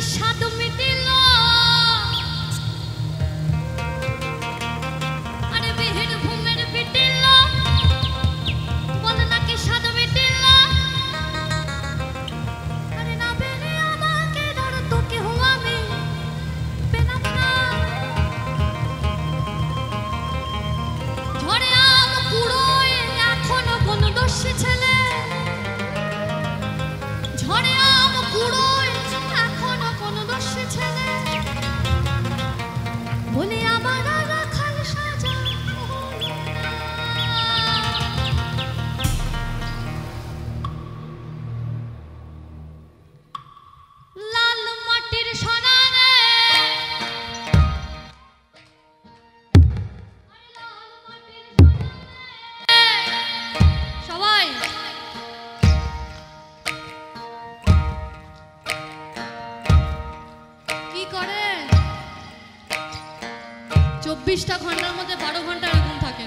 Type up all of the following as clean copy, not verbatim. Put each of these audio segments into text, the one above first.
স্বাদ মিটিল আরে বিহির ঘুমের পিটিল বলে নাকি স্বাদ মিটিল আরে না বেরে আমাকে ধর তোকে আমি পেলাম না ঝড়ে আম কুড়োয় এখনো কোন দোষী ছেলে ঝড়ে আম কুড়োয় এখনো কোন দোষী ছেলে বলে আমার রাখাল সাজা লাল মাটির সোনা রে সবাই কি করে 24টা ঘন্টার মধ্যে 12 ঘন্টা এরকম থাকে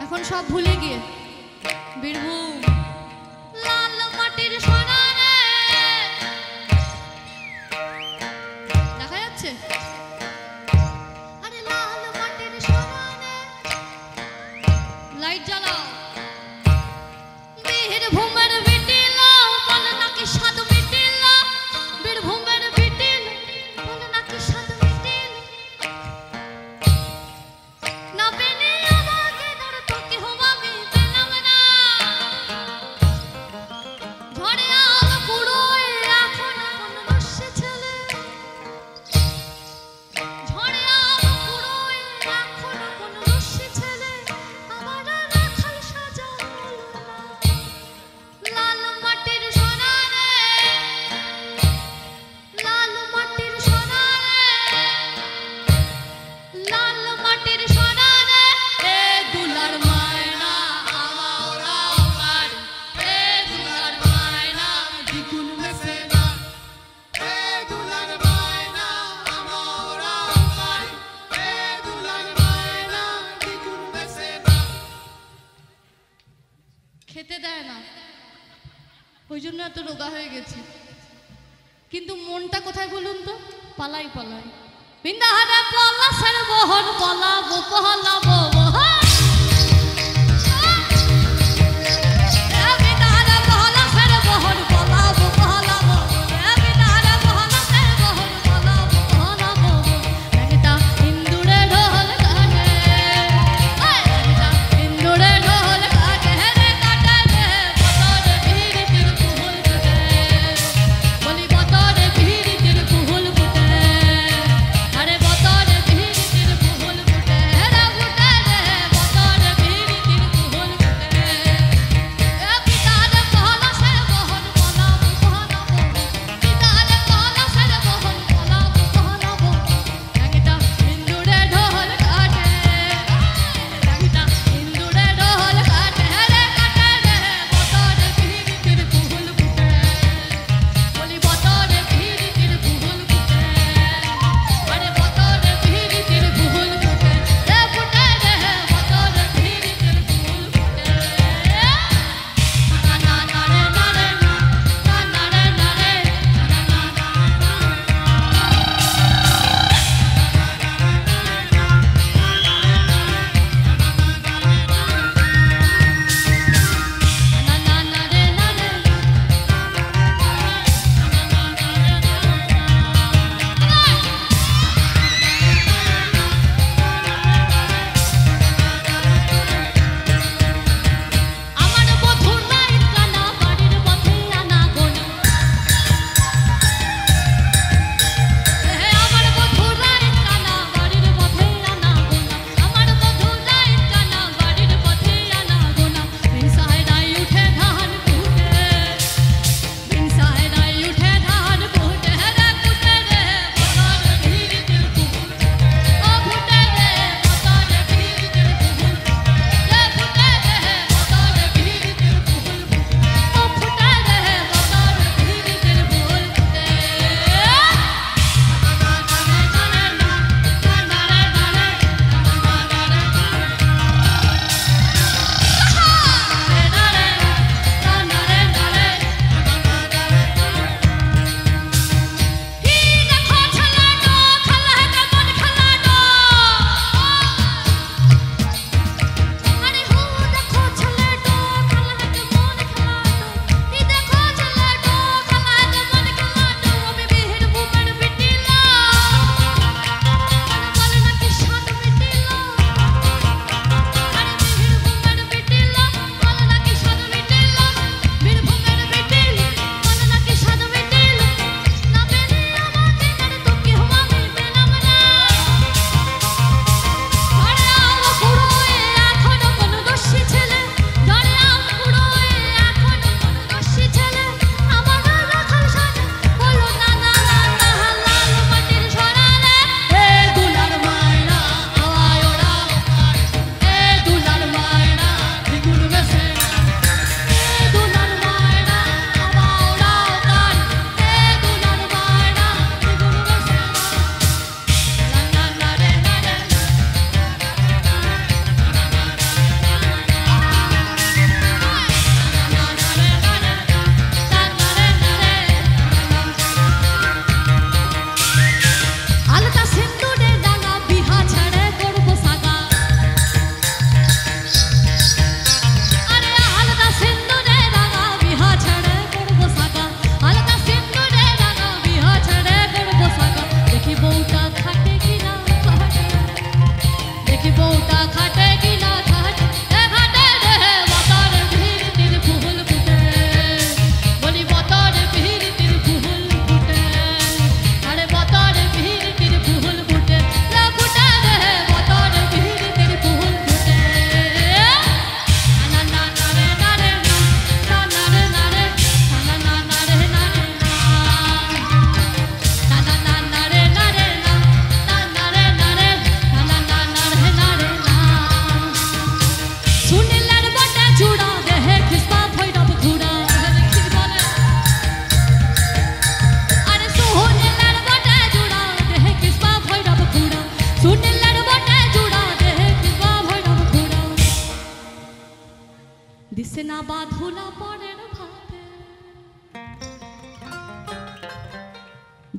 এখন সব ভুলে গিয়ে বীরভূম লাল মাটির সোনা রে দেখা যাচ্ছে আরে লাল মাটির সোনা রে লাইট জ্বালাও বীরভূমের বিটিল বলে নাকি স্বাদ মিটিল বীরভূমের বিটিল বলে নাকি স্বাদ মিটিল না পেলে আমাকে ধর তোকে আমি পেলাম না ঝড়ে আম কুড়োয় এখনো কোন দোষী ছেলে ঝড়ে আম কুড়োয় এখনো কোন দোষী ছেলে আমার রাখাল সাজা হলো না লাল মাটির সোনা রে লাল মাটির সোনা রে লাল মাটির সোনা রে এ দুলার মায়না আমার এ দুলার মায়না দ্বিগুণ মেসে না এ দুলার মায়না আমার এ দুলার মায়না দ্বিগুণ মেসে না খেতে দেয় না ওই জন্য এত রোগা হয়ে গেছি কিন্তু মনটা কোথায় বলুন তো পালাই পালাই বিন্দাহারে পলাশের বহর পলাবো পলাবো বিন্দাহারে পলাশের বহর পলাবো পলাবো বিন্দাহারে পলাশের বহর পলাবো পলাবো একটা ইন্দুরে ঢোল কাটে একটা ইন্দুরে ঢোল কাটে রে কাটে রে বতরে ভিড়ির কুহুল ফুটে বলি বতরে ভিড়ির কুহুল ফুটে আরে বতরে ভিড়ির কুহুল ফুটে রে ফুটে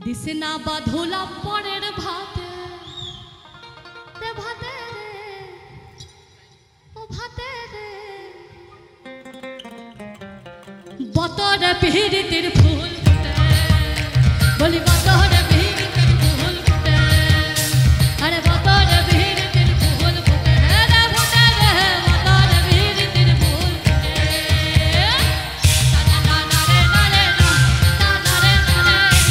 দিছে না বাধুলা পরের ভাতে রে ভাতে রে ও ভাতে রে বতরে পিহিরিতির ফুল ফুটে বলি বতরে পিহিরিতির ফুল ফুটে আরে বতরে পিহিরিতির ফুল ফুটে রে ফুটে রে বতরে পিহিরিতির ফুল ফুটে না না না রে না রে না না রে না রে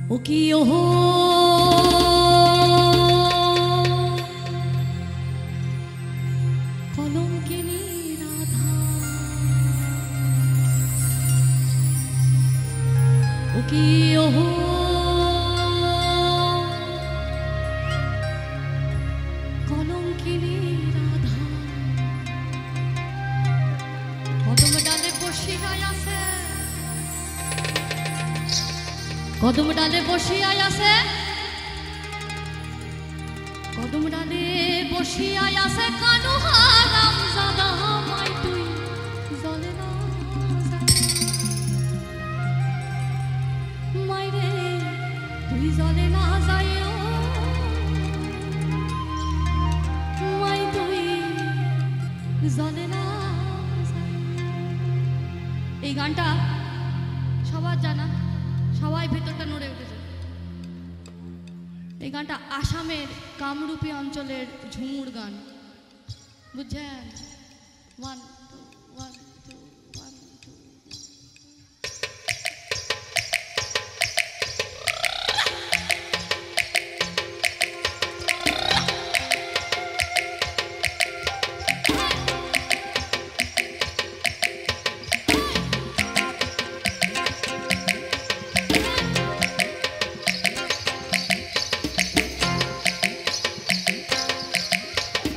ও কি ওহো কলঙ্কিনী রাধা ও কি ওহো কলঙ্কিনী রাধা কদম ডালে বসিয়াই আছে কদম ডালে বসিয়াই আছে কদম ডালে বসিয়াই আছে কানু হারাম জাদা মাই তুই জলে না মাইরে তুই জলে না যাইও মাই তুই জলে না এই গানটা সবার জানা সবাই ভেতরটা নড়ে উঠেছে এই গানটা আসামের কামরূপী অঞ্চলের ঝুমুর গান বুঝছেন 1 2 1 2 1 2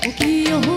ও কি ওহো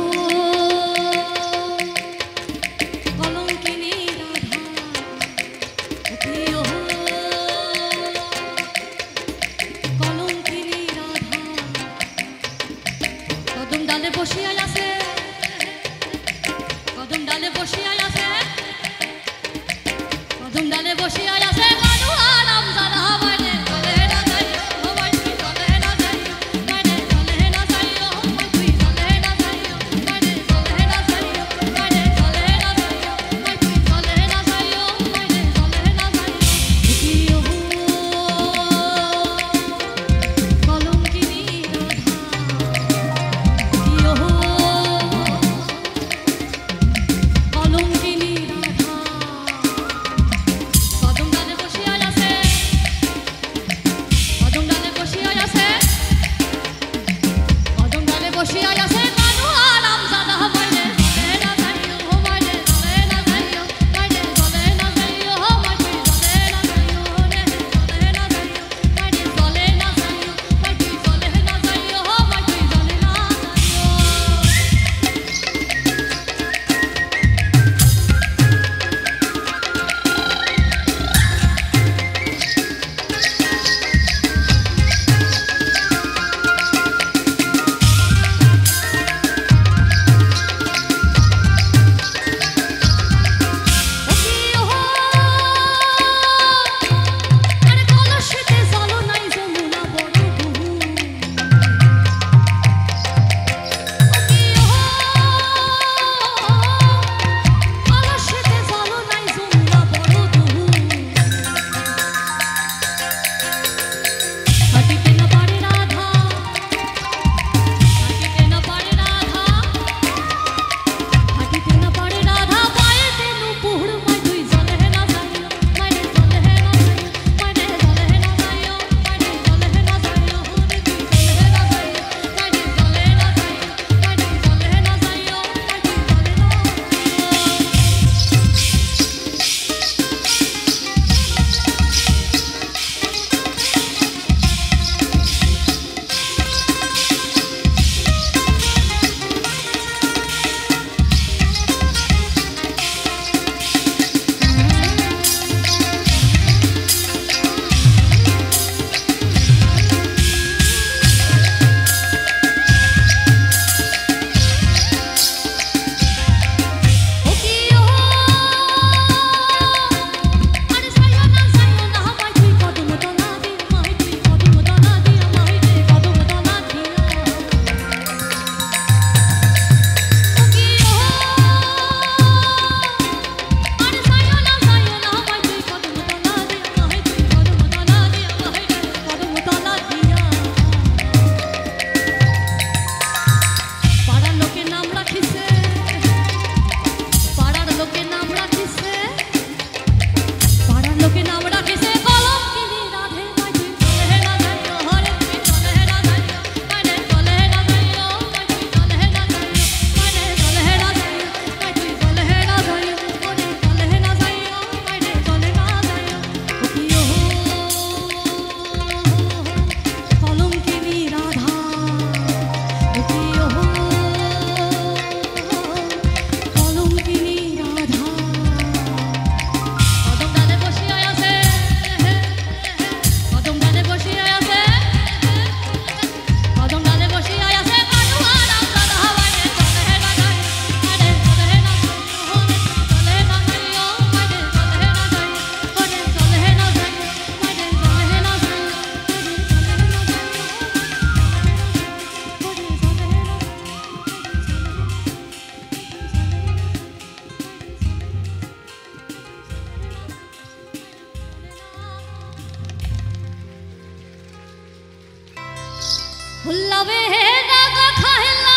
हुल्लावे है नागा खाइला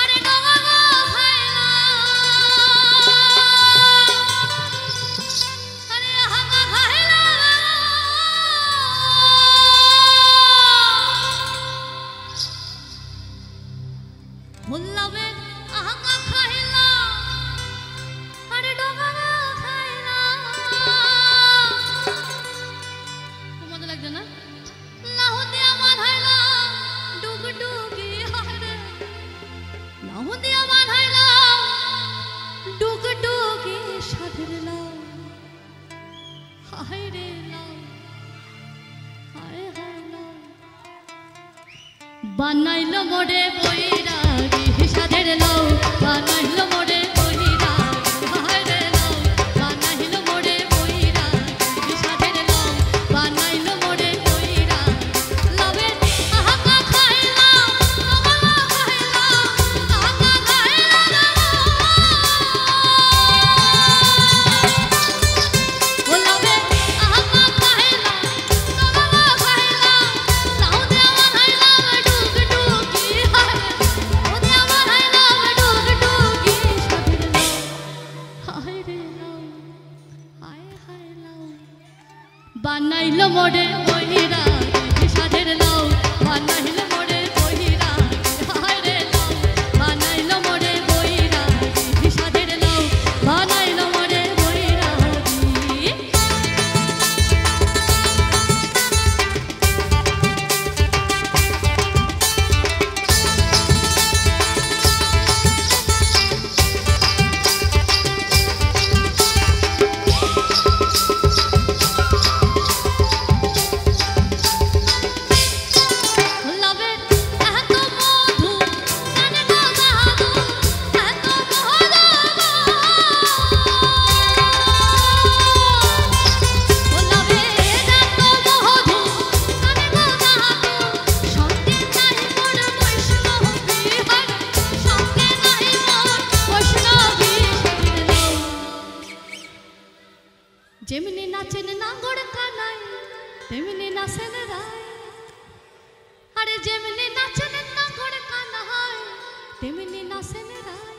अरे नागा खाइला अरे हागा खाइला हुल्लावे हागा खाइला अरे नागा खाइला खूब मजा লাগছে না লাহুদিয়া বাঁধাইলা ডুগডুগি হারে লাহুদিয়া বাঁধাইলা ডুগডুগি সাধের লাউ হায় রে লাউ হায় হায় লাউ বানাইলো মোরে বইরাগি সাধের লাউ বানাইলো মোরে বইরাগি হায় রে লাউ বানাইলো মোরে বইরাগি সাধের লাউ বানাইলো মোরে বানাইলো মোরে বহিরা সাধের লাউ বানাইলো মোরে বহিরা হায় রে লাউ বানাইলো মোরে বহিরা সাধের লাউ বানাইলো মোরে বহিরা যেমনি নাচেন নাগর কানাই তেমনি নাচেন রায় আরে যেমনি নাচেন নাগর কানাই তেমনি নাচেন রায়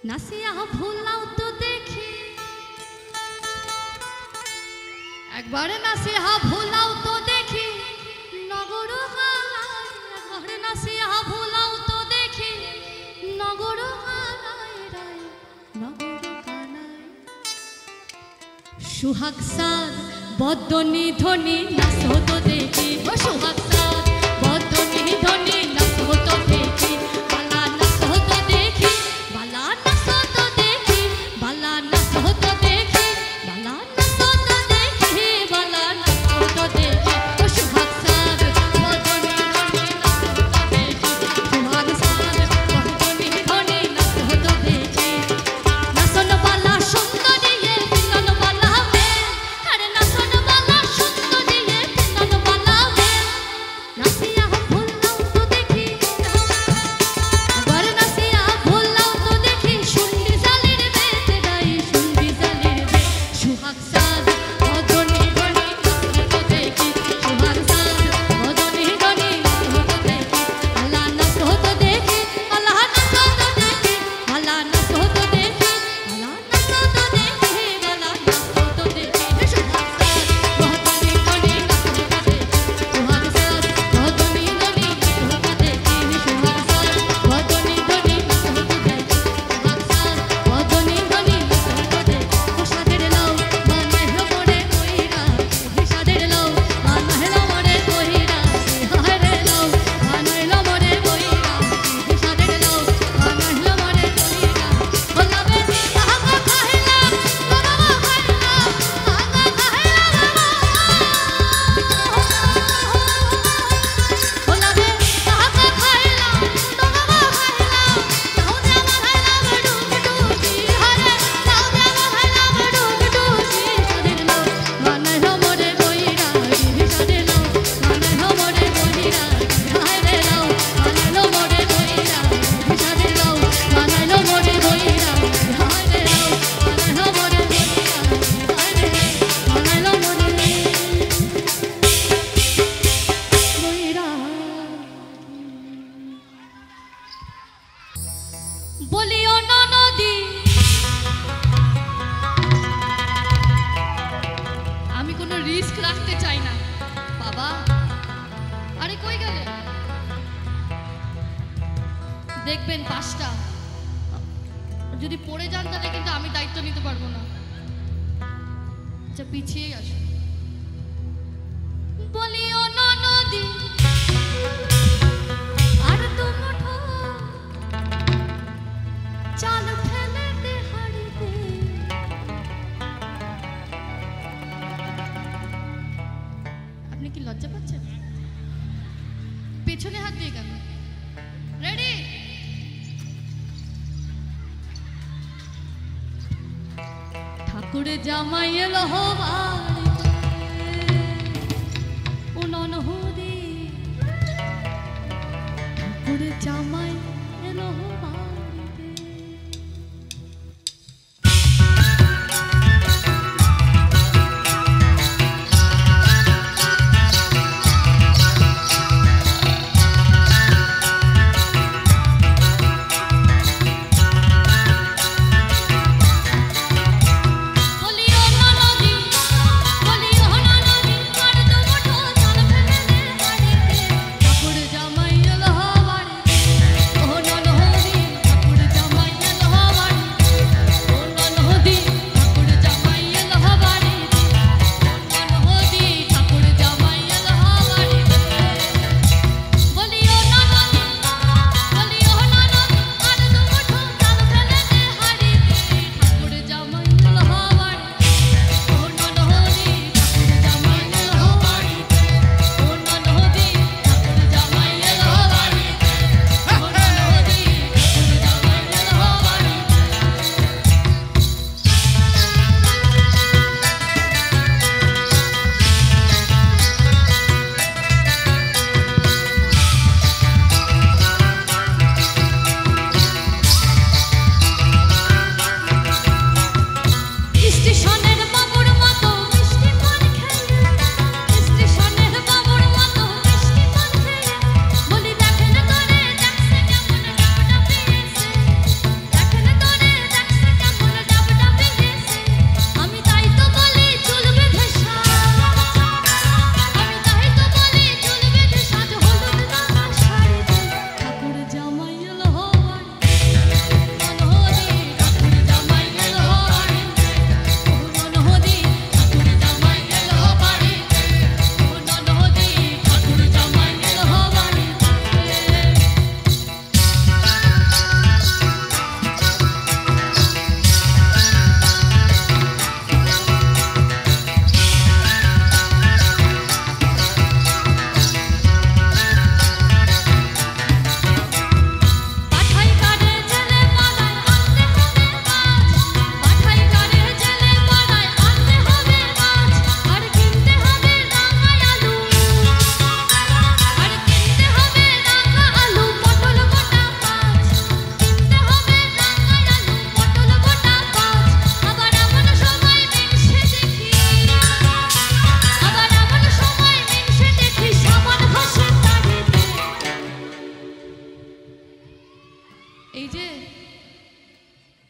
নাচিয়া ভুলাও তো দেখি একবারে নাচিয়া ভুলাও তো দেখি নগর কানাই একবারে নাচিয়া ভুলাও তো দেখি নগর কানাই রায় নগর সুহাগ সাদ বদনি ধনি নাচ হতো দেখি ও সুহাগ সাদ বদনি ধনি নাচ হতো দেখি বালা নাচ হতো দেখি বালা নাচ হতো দেখি বালা নাচ হতো দেখি বালা নাচ হতো দেখি বালা নাচ হতো দেখি ও সুহাগ সাদ বদনি ধনি নাচ হতো দেখি সুহাগ সাদ বদনি ধনি নাচ হতো দেখি নাচন বালা সুন্দরী মিলন বালা নাচিয়া ভুললাম তো দেখি আমি কোনো রিস্ক রাখতে চাই না। বাবা, আরে কই গেলে? দেখবেন 5টা, যদি পড়ে যান তাহলে কিন্তু আমি দায়িত্ব নিতে পারবো না। আচ্ছা, পিছিয়ে আসো। বলিও না নদী আর দুমুঠো চাল ফেলে দে হাড়িতে। আপনি কি লজ্জা পাচ্ছেন? পেছনে হাত দিয়ে কেন? রেডি? ঠাকুরে জামাই এলো বাড়িতে, ও ননহদি ঠাকুরে জামাই এলো বাড়িতে।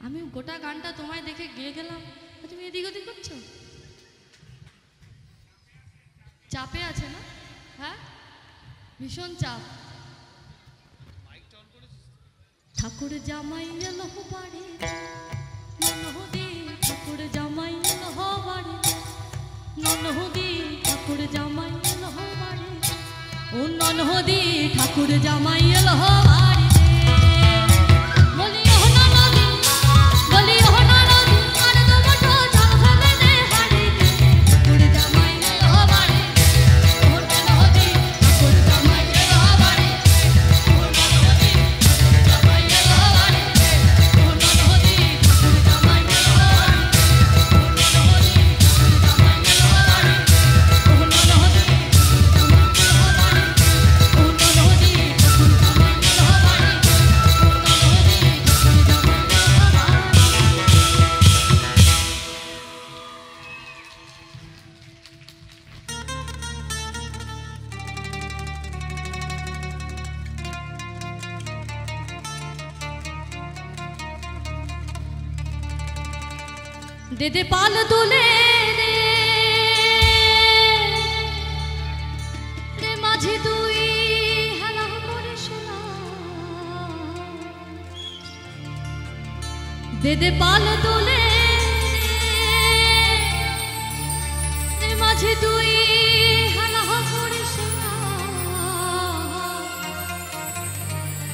আমি গোটা গানটা তোমায় দেখে গেয়ে গেলাম, তুমি এদিক ওদিক করছো। চাপে আছে না? হ্যাঁ, ভীষণ চাপ। ঠাকুর জামাই এলো বাড়ি, ননহদি ঠাকুর জামাই এলো বাড়ি, ননহদি ঠাকুর জামাই এলো বাড়ি, ও ননহদি ঠাকুর জামাই এলো বাড়ি। दे दे पाल दूल्हे दे দে পাল তোলে মাঝে তুই হালা করিস না,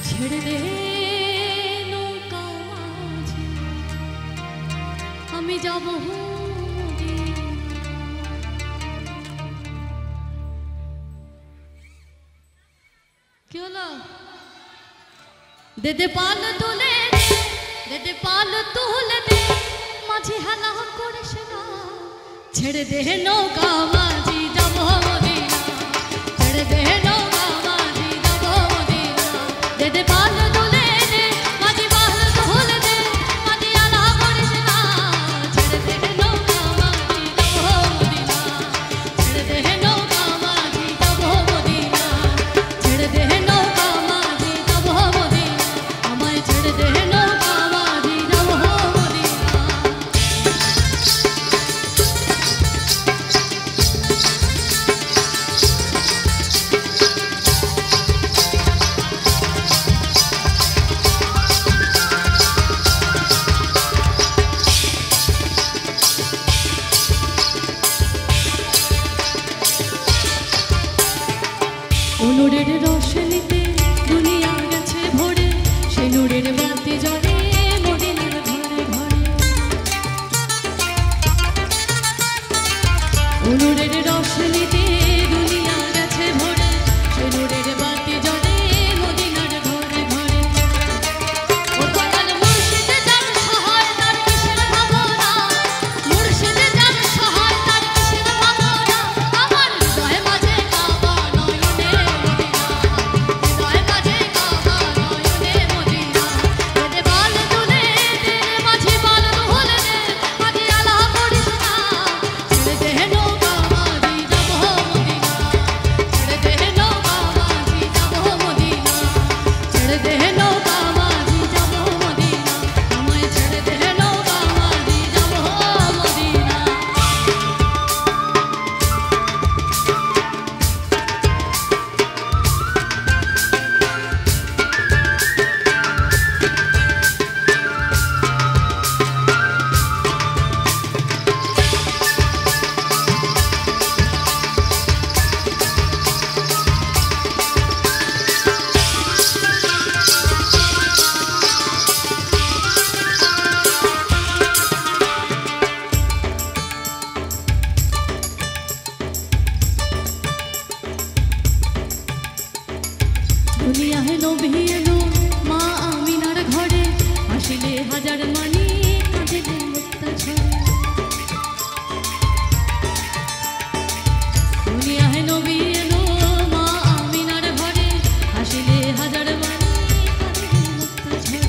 ছেড়ে দে নৌকা মাঝে আমি যাব কি হলো দে পাল তোলে দে পাল তুলে দে মাঝে হালা করিস না, ছেড়ে দে নৌকা মাঝি যাব মদিনা, ছেড়ে দে নৌকা মাঝি যাব মদিনা, দে পাল তুলে দে মাঝি পাল তুলে দে মাঝি হালা করিস না, ছেড়ে দে নৌকা মাঝি যাব মদিনা, ছেড়ে দে নৌকা মাঝি যাব মদিনা, ছেড়ে দে নৌকা মাঝি যাব মদিনা, আমায় ছেড়ে দে নৌকা মাঝি যাব মদিনা। নুরের রোশনীতে দুনিয়া গেছে ভরে, সেই নুরের বাতি জ্বলে মদিনার ঘরে ঘরে। নুরের রোশনীতে দুনিয়া গেছে ভরে, সেই নুরের বাতি জ্বলে মদিনার ঘরে ঘরে। ও দয়াল মুর্শিদে যার সহায় তার কিসের ভাবনা, মুর্শিদে যার সহায় তার কিসের ভাবনা, আমার হৃদয় মাঝে কাবা নয়নে মদিনা, হৃদয় মাঝে কাবা নয়নে মদিনা, দে পাল তুলে দে মাঝি পাল তুলে দে মাঝি আলা করিস না, ছেড়ে দে নৌকা মাঝি যাব মদিনা, ছেড়ে দে নৌকা মাঝি যাব মদিনা, ছেড়ে দে নৌকা মাঝি যাব মদিনা, আমায় ছেড়ে দে নৌকা মাঝি যাব মদিনা। দুনিয়ায় নবী এলো মা আমিনার ঘরে, আসিলে হাজার মানি কাঁদিলে মুক্তা ঝরে। দুনিয়ায় নবী এলো মা আমিনার ঘরে, আসিলে হাজার মানি কাঁদিলে মুক্তা ঝরে।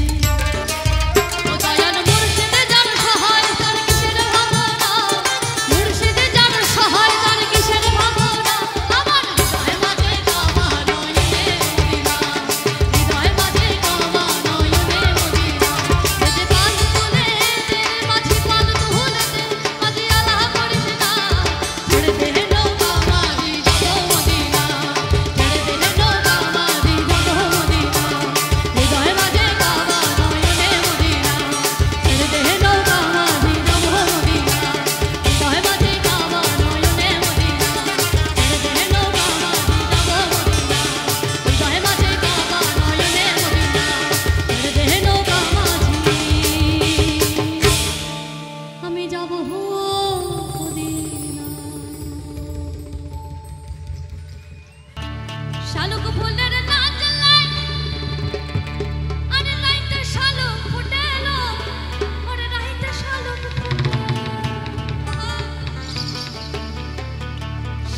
ও দয়াল মুর্শিদে যার সহায় তার কিসের ভাবনা, মুর্শিদে যার সহায় তার কিসের ভাবনা, আমার হৃদয় মাঝে কাবা নয়নে মদিনা, হৃদয় মাঝে কাবা নয়নে মদিনা, দে পাল তুলে দে মাঝি পাল তুলে দে মাঝি আলা করিস না, ছেড়ে দে নৌকা মাঝি যাব মদিনা, ছেড়ে দে নৌকা মাঝি যাব মদিনা, হৃদয় মাঝে কাবা নয়নে মদিনা, ছেড়ে দে নৌকা মাঝি যাব মদিনা, হৃদয় মাঝে কাবা নয়নে মদিনা, ছেড়ে দে নৌকা মাঝি যাব মদিনা, হৃদয় মাঝে কাবা নয়নে মদিনা, ছেড়ে দে নৌকা মাঝি আমি যাব মদিনা। শালুক ফুলের নাচ লাই আরে রাইতে শালুক ফুটেলো, আরে রাইতে শালুক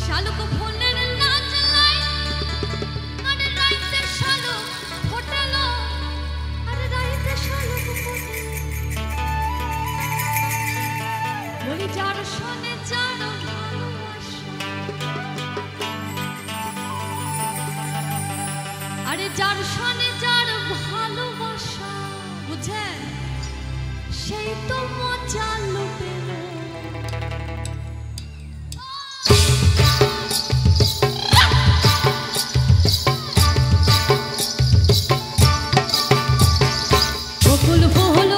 শালুক ফুলের নাচ লাই আরে রাইতে শালুক ফুটেলো, আরে রাইতে শালুক ফুটেলো, বলি যার শোনে যার ভালোবাসা, আরে যার শোনে যার ভালোবাসা, বুঝেন সেই তো মজা লুটেল। বকুল ফুল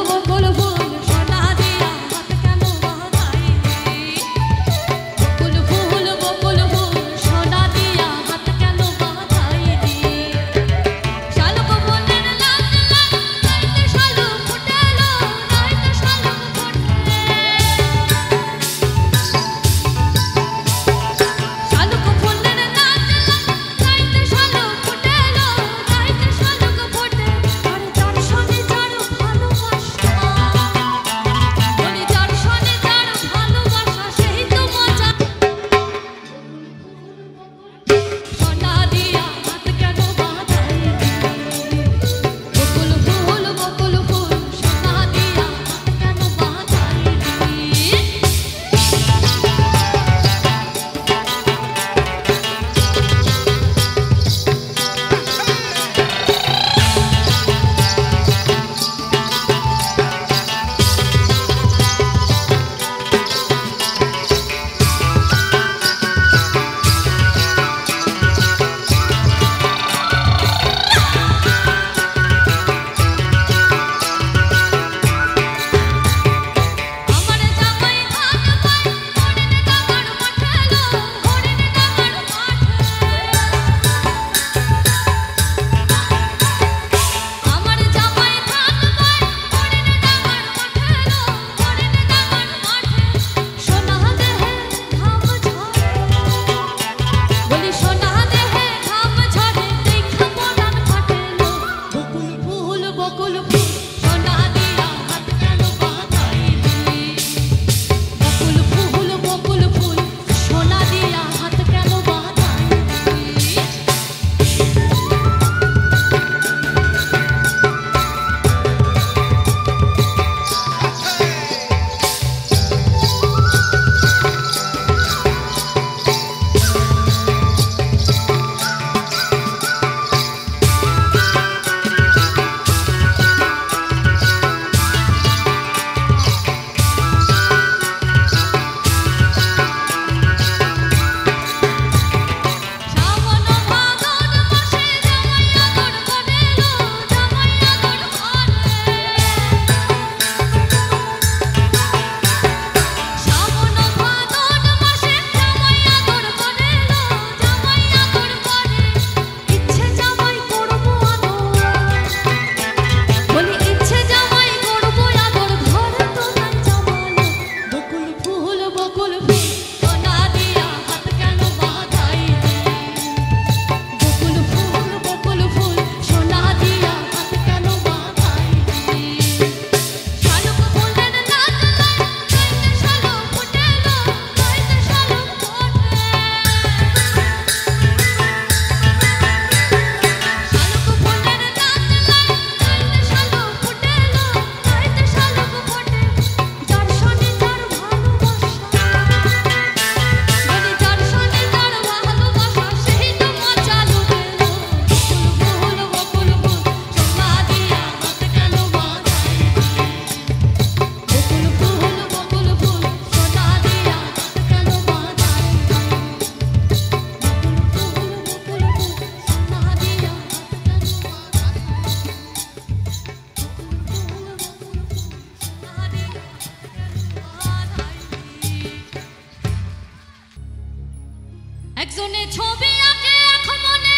একজনে ছবি আঁকে এখন মনে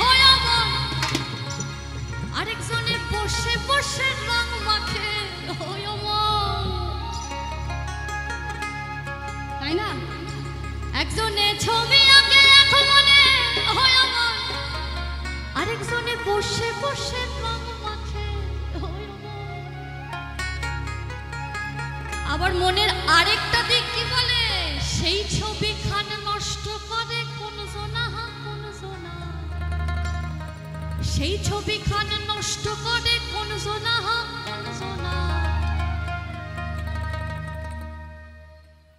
হয় আমার, আরেকজনে বসে বসে রং মাখে হয় আমার, তাই না? একজনে ছবি আঁকে এখন মনে হয় আমার, আরেকজনে বসে বসে রং মাখে হয় আমার। আবার মনের আরেকটা দিক কি বলে, সেই ছবি খান নষ্ট করে কোন জনা কোন জনা, সেই ছবি খান নষ্ট করে কোন জনা কোন জনা।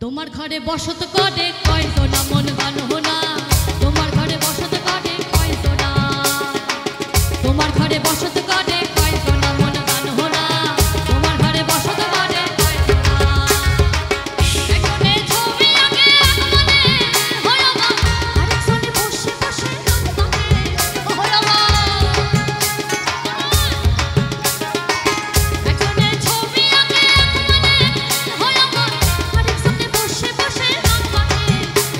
তোমার ঘরে বসত করে কয়জনা মন জানো না, তোমার ঘরে বসত করে কয়জনা, তোমার ঘরে বসত করে কয়জনা মন জানো না, তোমার ঘরে বসত করে কয়জনা। একজনে ছবি আঁকে এক মনে হয় আমার, আরেকজনে বসে বসে রং মাখে হয় আমার। একজনে ছবি আঁকে এক মনে হয় আমার, আরেকজনে বসে বসে রং মাখে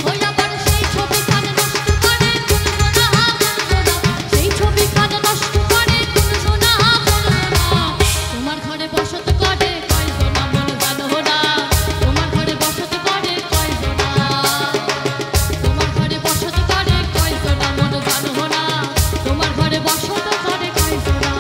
হয় আবার। সেই ছবি খান নষ্ট করে কোন জনা কোন জনা, সেই ছবি খান নষ্ট করে কোন জনা কোন জনা। তোমার ঘরে বসত করে কয়জনা মন জানো না, তোমার ঘরে বসত করে কয়জনা, তোমার ঘরে বসত করে কয়জনা মন জানো না, তোমার ঘরে বসত করে কয়জনা।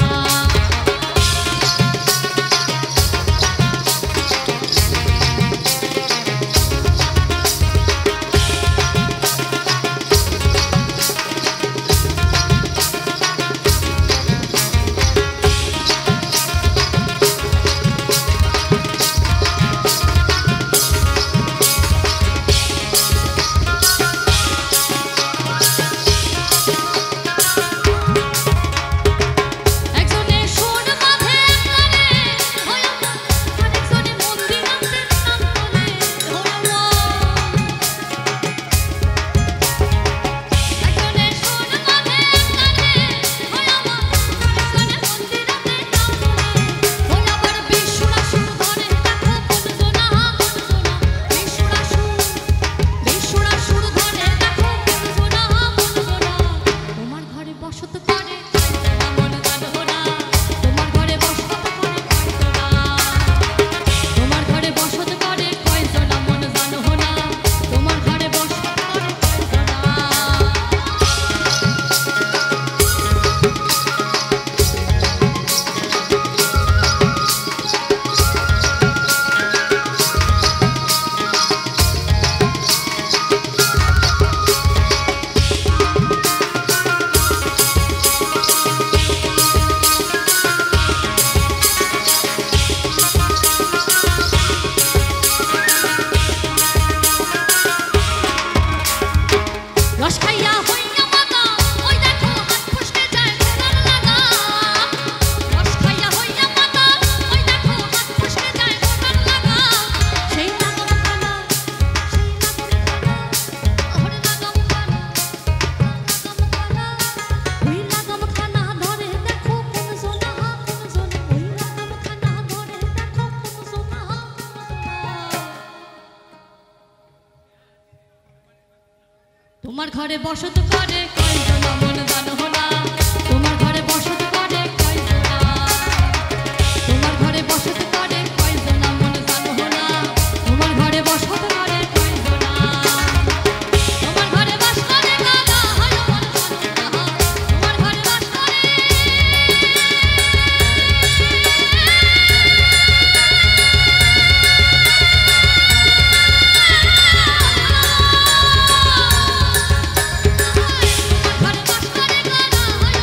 একজনে সুর বাঁধে এক গানে হয় আমার, আরেকজনে মন্দির আনতে নাম তোলে হয় আমার। একজনে সুর বাঁধে এক গানে হয় আমার, আরেকজনে মন্দির আনতে নাম তোলে হয় আবার। বিশুরা সুর ধরে দেখো কোন জনা কোন জনা, বিশুরা সুর ধরে দেখো কোন জনা কোন জনা। তোমার ঘরে বসত করে কয়জনা মন জানো না, তোমার ঘরে বসত করে কয়জনা, তোমার ঘরে বসত করে কয়জনা মন জানো না, তোমার ঘরে বসত করে কয়জনা। রস খাইয়া হইয়া মাতা ওই দেখো হাত ফসকে যায় ঘোড়ার লাগা, রস খাইয়া হইয়া মাতা ওই দেখো হাত ফসকে যায় ঘোড়ার লাগা। সেই লাগাম খানা, সেই লাগাম খানা, ওরে লাগাম খানা, ওই লাগাম খানা ধরে দেখো কোন জনা কোন জনা, ওই লাগাম খানা ধরে দেখো কোন জনা কোন জনা। তোমার ঘরে বসত করে কয়জনা মন জানো না, তোমার ঘরে বসত করে কয়জনা, তোমার ঘরে বসত করে কয়জনা মন জানো না, তোমার ঘরে বসত করে কয়জনা। তোমার ঘরে বাস করে কারা হয় মন জানো না, তোমার ঘরে বাস করে ঘরে বাস করে কারা হয়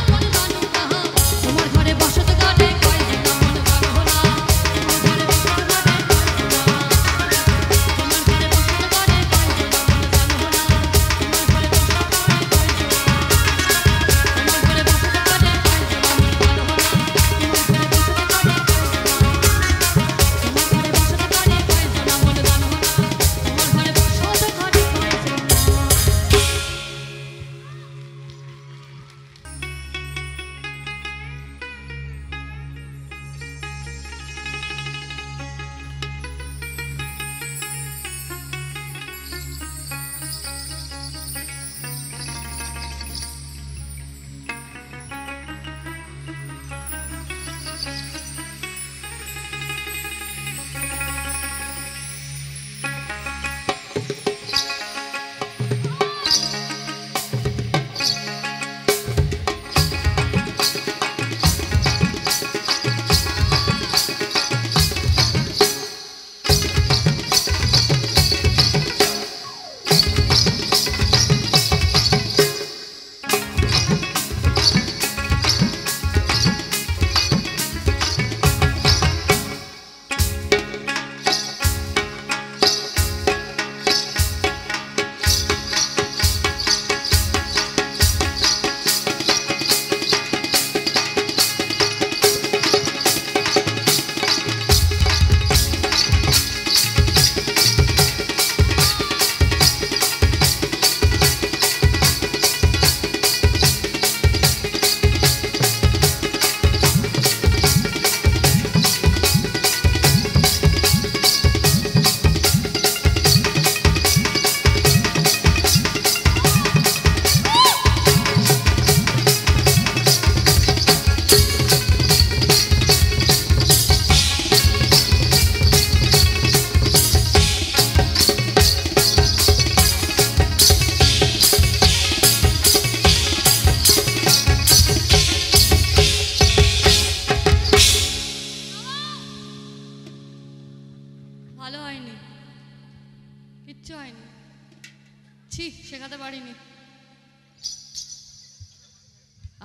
ছি শেখাতে পারিনি।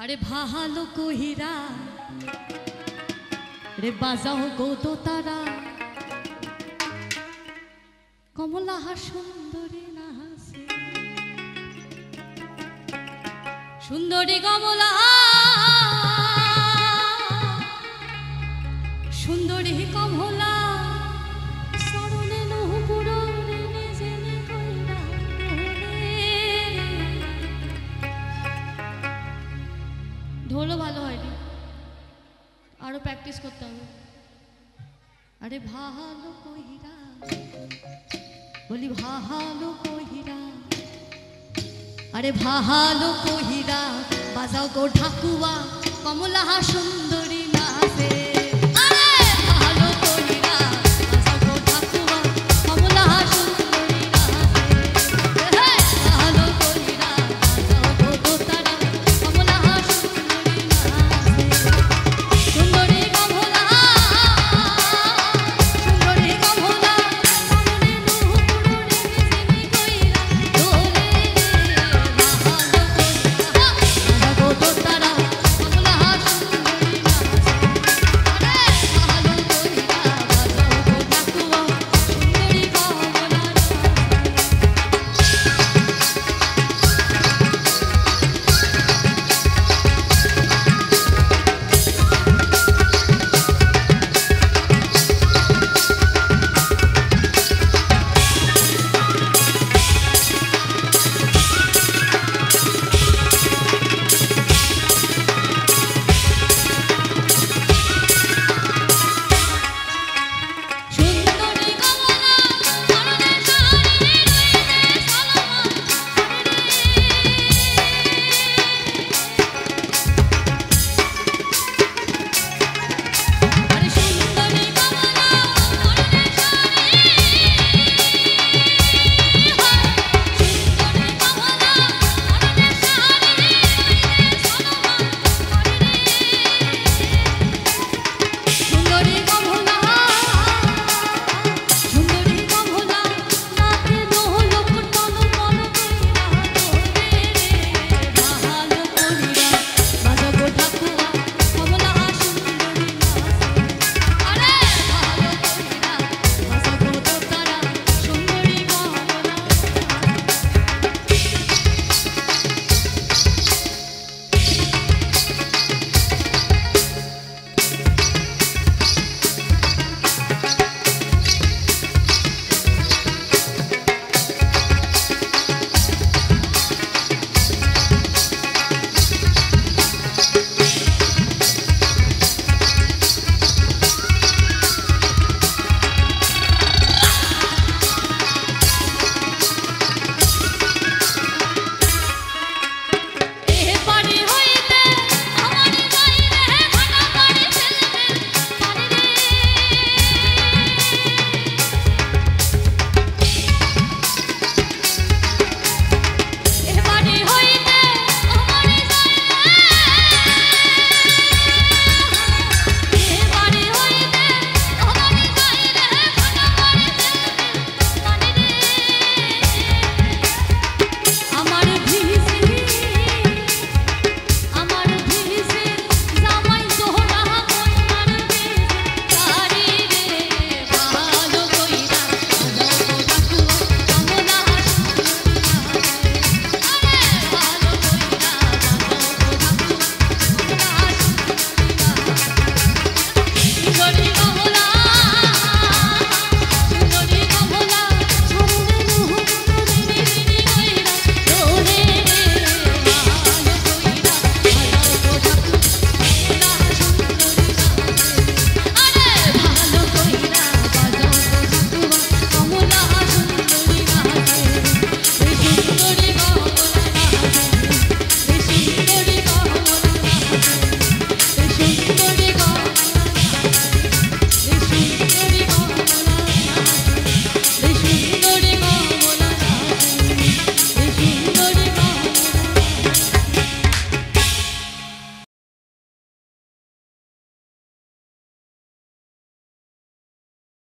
আরে ভালো কহিরা রে বাজাও গো তো তারা, কমলা সুন্দরী না হাসে, সুন্দরী কমলা সুন্দরী কমলা সরণে নহপুরনে নিজেনে কইরা ঢোলও ভালো হয়নি, আরো প্র্যাকটিস করতে হবে। আরে ভালো কহিরা বলি ভালো কহিরা, আরে ভালো কহিরা বাজাও গো ঠাকুয়া, কমলা সুন্দরী নাচে।